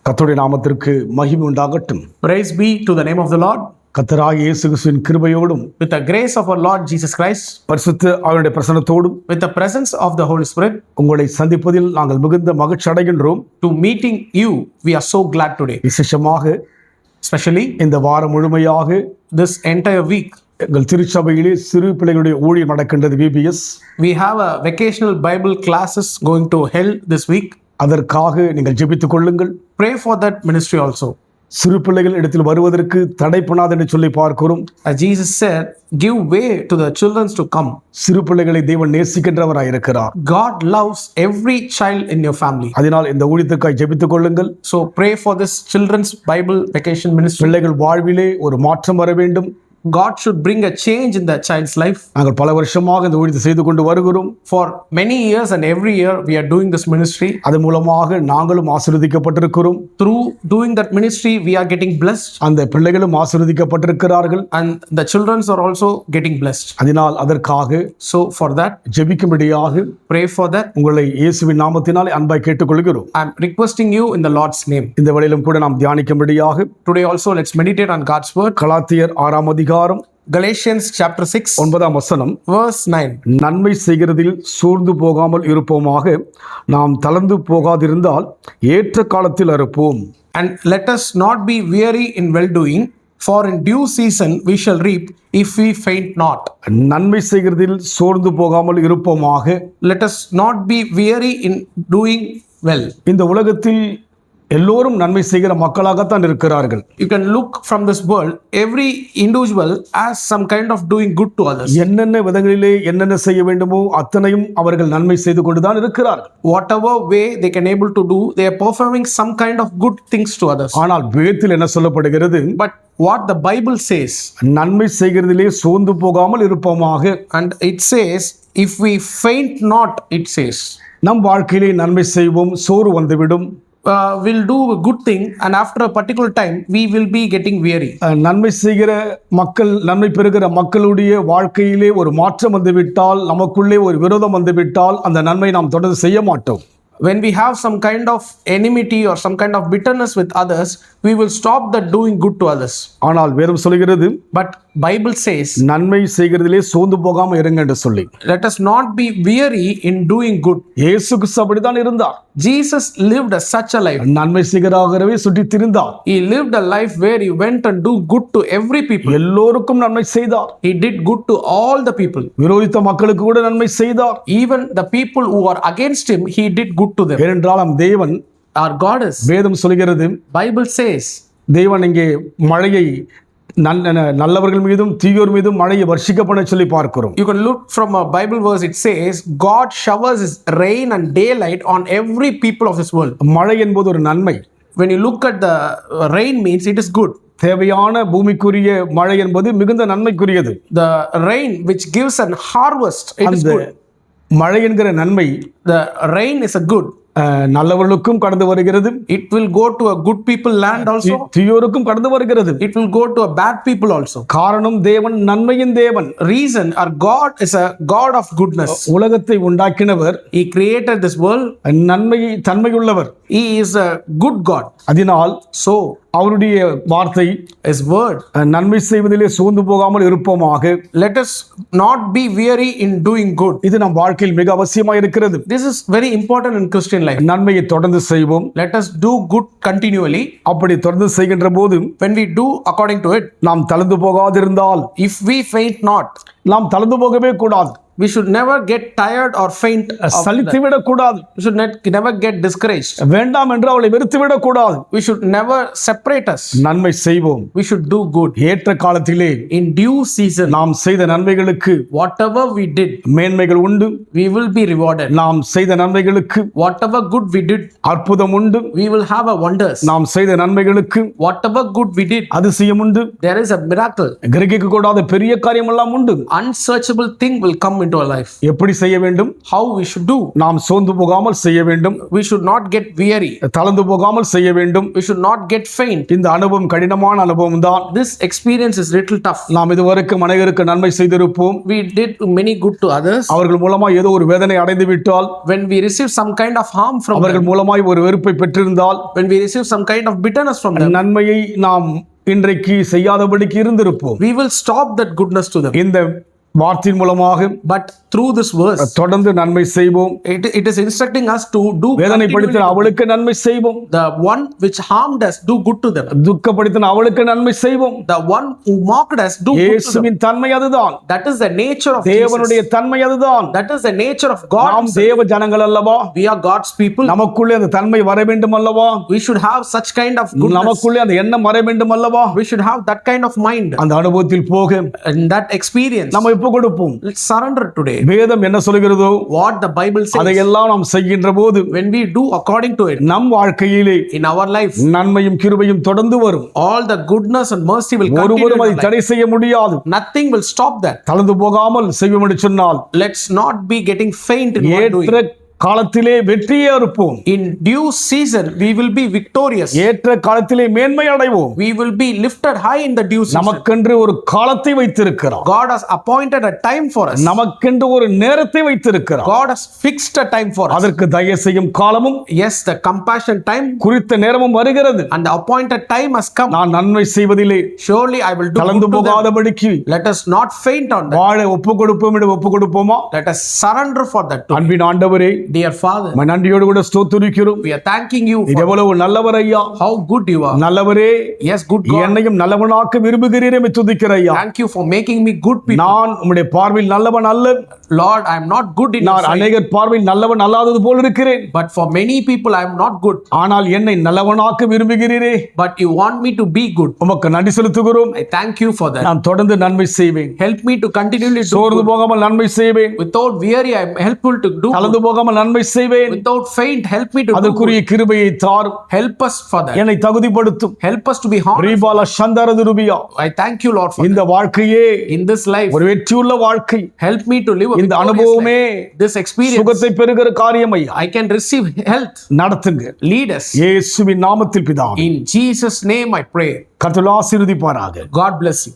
கர்த்தருடைய நாமத்திற்கு மகிமை உண்டாகட்டும். Praise be to the name of the Lord. கர்த்தராகிய இயேசு கிறிஸ்துவின் கிருபையோடும் With the grace of our Lord Jesus Christ, பரிசுத்த ஆவியுடைய பிரசன்னத்தோடும் with the presence of the Holy Spirit, உங்களை சந்திப்பதில் நாங்கள் மிகுந்த மகிழ்ச்சி அடைகின்றோம். to meeting you, we are so glad today. விசேஷமாக Especially இந்த வாரம் முழுமையாக this entire week, எங்கள் திருச்சபையிலே சிறு பிள்ளைகளுடைய ஊழியம் நடக்கின்றது. VBS we have a vacational Bible classes going to held this week. அதற்காக நீங்கள் ஜெபித்துக் கொள்ளுங்கள். Pray for that ministry also. சிறு பிள்ளைகள் இடத்தில் வருவதற்கு தடை பண்ணாது என்று சொல்லி பார்க்கிறோம். As Jesus said, give way to the children to come. சிறு பிள்ளைகளை தேவன் நேசிக்கின்றவராய் இருக்கிறார். God loves every child in your family. அதனால் இந்த ஊழியத்துக்காய் ஜெபித்துக் கொள்ளுங்கள். So pray for this children's Bible vacation ministry. பிள்ளைகள் வாழ்விலே ஒரு மாற்றம் வர வேண்டும். God should bring a change in that child's life. நாங்கள் பல வருஷமாக இந்த ஊழியத்தை செய்து கொண்டு வருகிறோம். For many years and every year we are doing this ministry. அதன் மூலமாக நாங்களும் ஆசீர்வதிக்கப்பட்டிருக்கிறோம். Through doing that ministry we are getting blessed, அந்த பிள்ளைகளும் ஆசீர்வதிக்கப்பட்டிருக்கிறார்கள். and the children are also getting blessed. அதனால் அதற்காக So for that, ஜெபிக்கும்படியாக pray for that. உங்களை இயேசுவின் நாமத்தினால் அன்பாய் கேட்டுக்கொள்கிறோம். I am requesting you in the Lord's name. இந்த வேளையிலும் கூட நாம் தியானிக்கும்படியாக Today also let's meditate on God's word. கலாத்தியர் 6ஆம் அதிகாரம் Galatians chapter 6 9ஆம் வசனம். verse 9. நன்மை செய்கிறதில் சோர்ந்து போகாமல் இருப்போமாக, நாம் தளர்ந்து போகாதிருந்தால் ஏற்ற காலத்தில் அறுப்போம். And let us not be weary in well doing, for in due season we shall reap if we faint not. நன்மை செய்கிறதில் சோர்ந்து போகாமல் இருப்போமாக. Let us not be weary in doing well. இந்த உலகத்தில் எல்லோரும் நன்மை செய்கிற மக்களாகத்தான் இருக்கிறார்கள். You can look from this world, every individual has some kind of doing good to others. என்னென்ன விதங்களிலே என்னென்ன செய்ய வேண்டுமோ அத்தனையும் அவர்கள் நன்மை செய்து கொண்டுதான் இருக்கிறார்கள். Whatever way they can able to do, they are performing some kind of good things to others. ஆனால் வேதத்தில் என்ன சொல்லப்படுகிறது? But what the Bible says, நன்மை செய்கிறதிலே சோர்ந்து போகாமல் இருப்போமாக. and it says, if we faint not, it says, நம் வாழ்க்கையிலே நன்மை செய்வோம், சோறு வந்துவிடும். we'll do a good thing, and after a particular time we will be getting weary. நன்மை செய்கிற மக்கள், நன்மை பெறுகிற மக்களுடைய வாழ்க்கையிலே ஒரு மாற்றம் வந்துவிட்டால், நமக்குள்ளே ஒரு விரோதம் வந்துவிட்டால், அந்த நன்மை நாம் தொடர்ந்து செய்ய மாட்டோம். When we have some kind of enmity or some kind of bitterness with others, we will stop that doing good to others. ஆனால் வேதம் சொல்கிறது, But Bible says, நன்மை செய்கிறதிலே சோர்ந்து போகாம இருங்க என்று சொல்லி. let us not be weary in doing good. இயேசு கிறிஸ்து அப்படித்தான் இருந்தார். Jesus lived such a life. நன்மை செய்கிறாகவே சுற்றி திரிந்தார். He lived a life where he went and do good to every people. எல்லோருக்கும் நன்மை செய்தார். He did good to all the people. விரோதித்த மக்களுக்கு கூட நன்மை செய்தார். Even the people who are against him, he did good to them. ஏனென்றால் நம் தேவன், Our God is. வேதம் சொல்கிறது, Bible says, தேவன் இங்கே மழையை நல்லவர்கள் மீதும் தீயோர் மீதும் மழையை வர்ஷிக்க பண்ண சொல்லி பார்க்கிறோம். you can look from a Bible verse, it says, God showers his rain and daylight on every people of this world. மழை என்பது ஒரு நன்மை. When you look at the rain, means it is good. தேவையான பூமிக்குரிய மழை என்பது மிகுந்த நன்மைக்குரியது. The rain which gives an harvest, it is good. மழை என்கிற நன்மை The rain is a good. நல்லவர்களுக்கும் கடந்து வருகிறது. It will go to a good people land also. தீயோருக்கும் கடந்து வருகிறது. It will go to a bad people also. காரணம் தேவன் நன்மையின் தேவன். Reason, our God is a God of goodness. உலகத்தை உண்டாக்கினவர், He created this world. நன்மையை தன்மையுள்ளவர். He is a good God. அதனால் So அவருடைய வார்த்தை, his word, நன்மை செய்வதிலே சோர்ந்து போகாமல் இருப்போமாக. let us not be weary in doing good. இது நம் வாழ்க்கையில் மிக அவசியமாக இருக்கிறது. This is very important in Christian life. நன்மையை தொடர்ந்து செய்வோம். Let us do good continually. அப்படி தொடர்ந்து செய்கின்ற போது When we do according to it, நாம் தளர்ந்து போகாதிருந்தால், if we faint not, நாம் தளர்ந்து போகவே கூடாது. we should never get tired or faint of that. சலித்து விடக்கூடாது. We should never get discouraged. வேண்டாம் என்று அவளை வெறுத்து விடக்கூடாது. We should never separate us. நன்மை செய்வோம். We should do good. ஏற்ற காலத்திலே In due season, நாம் செய்த நன்மைகளுக்கு whatever we did, மேன்மைகள் உண்டு. we will be rewarded. நாம் செய்த நன்மைகளுக்கு Whatever good we did, அற்புதம் உண்டு. we will have a wonders. நாம் செய்த நன்மைகளுக்கு Whatever good we did, அதிசயம் உண்டு. there is a miracle. கிரகிக்க கூடாத பெரிய காரியம் எல்லாம் உண்டு. Unsearchable thing will come into our life. எப்படி செய்ய வேண்டும்? How we should do. நாம் சோர்ந்து போகாமல் செய்ய வேண்டும். We should not get weary. தளர்ந்து போகாமல் செய்ய வேண்டும். We should not get faint. இந்த அனுபவம் கடினமான அனுபவம் தான். This experience is little tough. நாம் இதுவரைக்கும் அநேகருக்கு நன்மை செய்திருப்போம். We did many good to others. அவர்கள் மூலமா ஏதோ ஒரு வேதனை அடைந்து விட்டால், When we receive some kind of harm from அவர்கள் them, மூலமாய் ஒரு வெறுப்பை பெற்றிருந்தால், when we receive some kind of bitterness from them, நன்மையை நாம் இன்றைக்கு செய்யாதபடிக்கு இருந்திருப்போம். we will stop that goodness to them. இந்த வார்த்தையின் மூலமாக But through this verse, தொடர்ந்து நன்மை செய்வோம். it is instructing us to do வேதனைப்படுத்தின continually. அவளுக்கு நன்மை செய்வோம். The one which harmed us, do good to them. துக்கப்படுத்தின அவளுக்கு நன்மை செய்வோம். The one who mocked us, do good to them. இயேசுவின் தன்மை அதுதான். That is the nature of தேவனுடைய Jesus. தன்மை அதுதான். That is the nature of God. நாம் தேவ ஜனங்கள் அல்லவா? We are God's people. நமக்குள்ளே அந்த தன்மை வர வேண்டும் அல்லவா? We should have such kind of goodness. நமக்குள்ளே அந்த எண்ணம் வர வேண்டும் அல்லவா? We should have that kind of mind. அந்த அனுபவத்தில் போக And that experience, நம்ம ஒப்பு கொடுப்போம். let's surrender today. வேதம் என்ன சொல்கிறதோ What the Bible says, அதையெல்லாம் நாம் செய்கின்ற போது when we do according to it, நம் வாழ்க்கையிலே in our life, நன்மையும் கிருபையும் தொடர்ந்து வரும். all the goodness and mercy will continue ஒருவரும் in அதை our life. தடை செய்ய முடியாது. Nothing will stop that. தளர்ந்து போகாமல் செய்வோம் என்று சொன்னால், Let's not be getting faint in what doing. ஏற்ற காலத்திலே வெற்றியே இருப்போம். In due season, we will be victorious. ஏற்ற காலத்திலே மேன்மை அடைவோம். We will be lifted high in the due season. நமக்கென்று ஒரு காலத்தை வைத்திருக்கிறார். God has appointed a time for us. நமக்கென்று ஒரு நேரத்தை வைத்திருக்கிறார். God has fixed a time for us. அதற்கு தயவு செய்யும் காலமும் Yes, the compassion time குறித்த நேரமும் வருகிறது. and the appointed time has come. நான் நன்மை செய்வதிலே Surely I will do கலந்து good to them. போகாதபடிக்கு Let us not faint on that. வாழ ஒப்பு கொடுப்போம் என்று ஒப்பு கொடுப்போமா? Let us surrender for that too. அன்பின் ஆண்டவரே, Dear Father, உம்மை நன்றியோடு கூட ஸ்தோத்திரிக்கிறோம். we are thanking you இது for எவ்வளவு நல்லவர் ஐயா. how good you are. நல்லவரே, Yes, good God. என்னையும் நல்லவனாக்க விரும்புகிறீரே துதிக்கிற ஐயா. Thank you for making me good people. நான் உம்முடைய பார்வையில் நல்லவன் அல்ல. Lord, I am not good in your நான் sight. அநேகர் பார்வையில் நல்லவன் அல்லாதது போல் இருக்கிறேன். But for many people, I am not good. ஆனால் என்னை நல்லவனாக்க விரும்புகிறீரே. But you want me to be good. உமக்கு நன்றி செலுத்துகிறோம். I thank you for that. நான் தொடர்ந்து நன்மை செய்வேன். Help me to continually do சோர்ந்து good. போகாமல் நன்மை செய்வேன். Without weary, I am helpful to do கலந்து good. போகாமல் நன்மை செய்வேன். Without faint, help me to do good. அதற்குரிய கிருபையை தாரும். Help us for that. என்னை தகுதிப்படுத்தும். Help us to be honored. ரீபால சந்தரது rupiya. I thank you, Lord, for இந்த வாழ்க்கையே that. In this life, ஒரு வெற்றியுள்ள வாழ்க்கை. help me to live a இந்த victorious அனுபவமே life. This experience, சுகத்தை பெறுகிற காரியம் ஐயா. I can receive health. நடத்துங்க. Lead us. இயேசுவின் நாமத்தில் பிதாவே. In Jesus' name I pray. கர்த்தர் ஆசீர்வதிப்பாராக. God bless you.